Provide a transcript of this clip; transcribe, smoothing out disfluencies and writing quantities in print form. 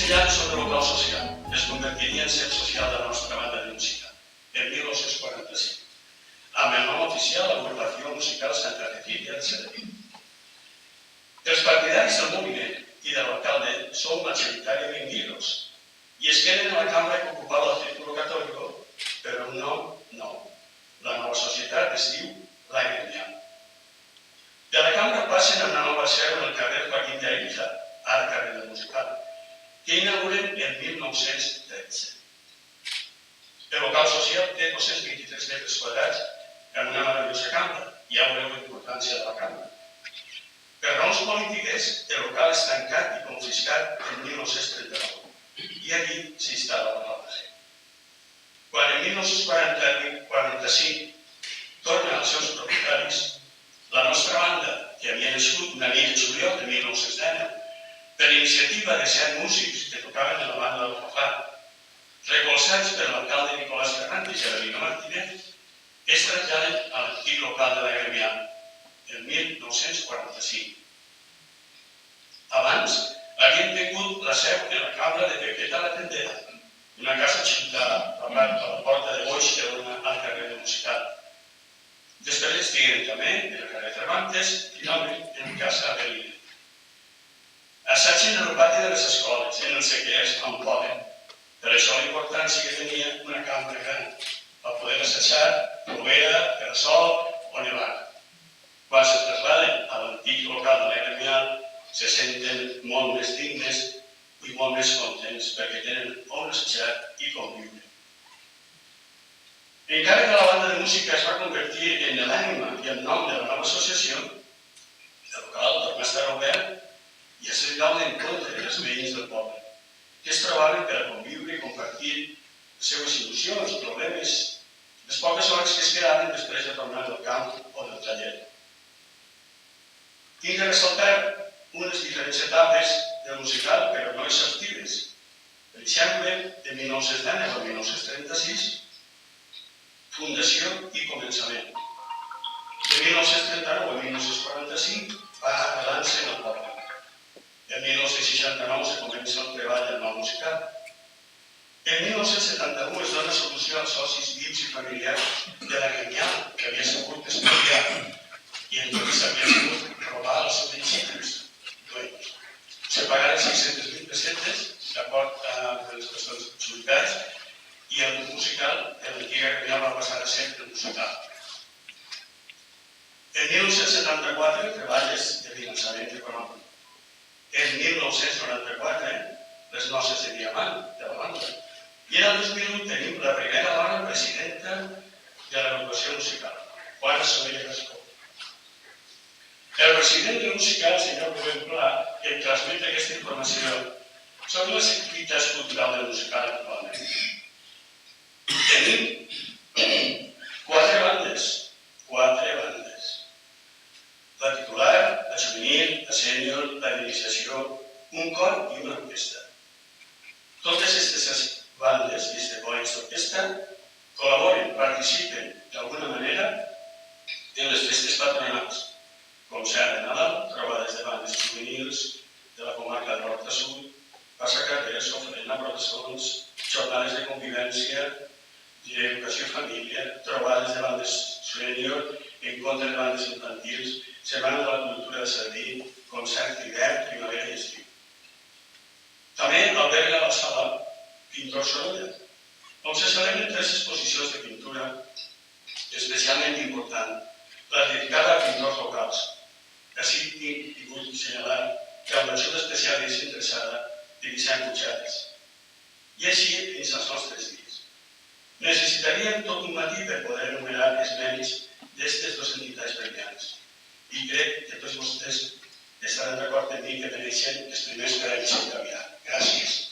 llars són de local social. Es convertiria en seu social de la nostra banda de música, en 1945, amb el nom oficial Agrupació Musical Santa Cecilia de Cedeville. Els partidaris del moviment i de l'alcalde són majoritàriament griegos i es queden a la cambra que ocupava el Círculo Católico, però un nom nou. La nova societat es diu La Gremia. De la cambra passen a una nova seu en el carrer Joaquín de Ariza, ara carrer del Musical, que inauguren en 1913. El local social té 223 metres quadrats en una meravellosa cambra. Ja veureu la importància de la cambra. Per raons polítiques, el local és tancat i confiscat en 1939 i aquí s'instal·la la nova seu. Quan en 1945 tornen als seus propietaris, la nostra banda, que havia nascut una nit de juliol de 1919, per iniciativa de 7 músics que tocaven en la banda del Fafà, recolzats per l'alcalde Nicolás Fernández i Avelino Martínez, es traslladen a l'antic local de la Gremia el 1945. Abans havien tingut la seu en la cambra de Pequeta la Tendera, una casa xutada a la porta de Boix que dona al carrer del Musical. Després estigueren també en el carrer Cervantes i finalment en casa Avelino. Assatgen en el pati de les escoles, en els sequers, on poden. Per això la importància que tenia una cambra gran, per poder assajar, plovera, per sol o nevada. Quan se traslladen a l'antic local de la Gremia, se senten molt més dignes i molt més contents perquè tenen on assajar i conviure. Encara que la banda de música es va convertir en l'ànima i el nom de la nova associació, el local torna a estar obert i és el lloc d'encontre dels veïns del poble, que es trobaven per a conviure i compartir les seves il·lusions, problemes, les poques hores que es quedaven després de tornar del camp o del taller. Tinc de ressaltar unes diferents etapes del musical, però no exhaustives. Per exemple, de 1919 a 1936, fundació i començament. De 1939 a 1945 va arrelant-se en el poble. En 1969 se comença el treball del nou musical. En 1971 es dona solució als socis vius i familiars de la Gremia, que havia sigut expropiat i en tot s'havia sigut robar els principis. Se pagaren 600.000 pessetes d'acord amb les persones adjudicats i el musical, l'antiga Gremia, va passar a ser el musical. En 1974 treballes de finançament econòmic. En 1994, les noces de diamant de la banda. I en el 2008 tenim la primera dona presidenta de l'agrupació musical, Juana Soler Gascó. El president del musical, el senyor Rubén Pla, que em transmet aquesta informació sobre les activitats culturals del musical actualment. Tenim 4 bandes. La titular, la juvenil, la sènior, la d'iniciació, un cor i una orquestra. Totes aquestes bandes i esdepoents d'orquestra col·laboren, participen d'alguna manera en les festes patronals, concert de Nadal, trobades de bandes juvenils de la comarca del Horta Sud, passacarrers, ofrena, processons, jornades de convivència, d'educació família, trobades de bandes sènior, encontre de bandes infantils, setmana de la cultura de Cerví, concert d'hivern, primavera i estiu. També alberga la sala Pintor Sorolla, on se celebren 3 exposicions de pintura especialment important, la dedicada a pintors locals. Així tinc i vull assenyalar que amb l'ajuda especial i desinteressada de Vicent Puigades. I així fins als nostres dies. Necessitaríem tot un matí per poder enumerar els mèrits d'aquestes 2 entitats gremials. I crec que tots vostès estaran d'acord amb mi que mereixen els primers premis en canviar. Gràcies.